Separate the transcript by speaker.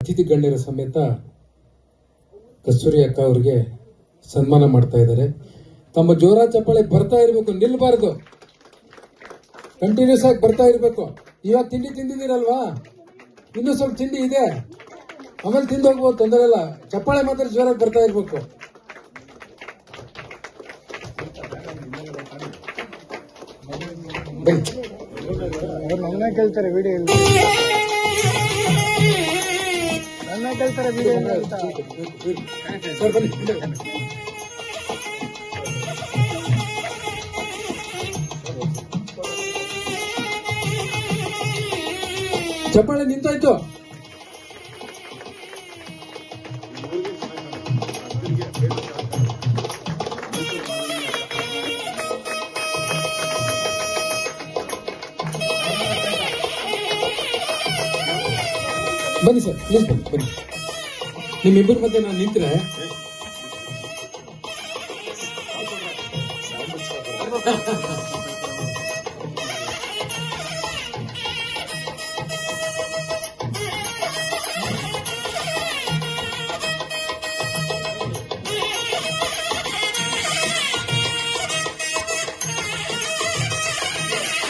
Speaker 1: ಅತಿಥಿ ಗಣ್ಯರ ಸಮೇತ ಕಸ್ತೂರಿ ಅಕ್ಕ ಅವರಿಗೆ ಸನ್ಮಾನ ಮಾಡ್ತಾ ಇದ್ದಾರೆ. ತಮ್ಮ ಜೋರ ಚಪ್ಪಾಳೆ ಬರ್ತಾ ಇರಬೇಕು, ನಿಲ್ಬಾರ್ದು, ಕಂಟಿನ್ಯೂಸ್ ಆಗಿ ಬರ್ತಾ ಇರಬೇಕು. ಇವಾಗ ತಿಂಡಿ ತಿಂದಿದ್ದೀರಲ್ವಾ, ಇನ್ನೂ ಸ್ವಲ್ಪ ತಿಂಡಿ ಇದೆ, ಆಮೇಲೆ ತಿಂದು ಹೋಗ್ಬೋದು, ತೊಂದರೆ ಇಲ್ಲ. ಚಪ್ಪಾಳೆ ಮಾತ್ರ ಜೋರಾಗಿ ಬರ್ತಾ ಇರಬೇಕು.
Speaker 2: ನನ್ನ ಕೇಳ್ತಾರೆ ವಿಡಿಯೋ, ನನ್ನ ಕೇಳ್ತಾರೆ ವಿಡಿಯೋ
Speaker 1: ಚಪ್ಪಾಳೆ ನಿಂತಾಯ್ತು. ಬನ್ನಿ ಸರ್, ಪ್ಲೀಸ್ ಬನ್ನಿ ಬನ್ನಿ. ನಿಮ್ಮಿಬ್ಬರ ಮಧ್ಯೆ ನಾನು ನಿಂತ್ರೆ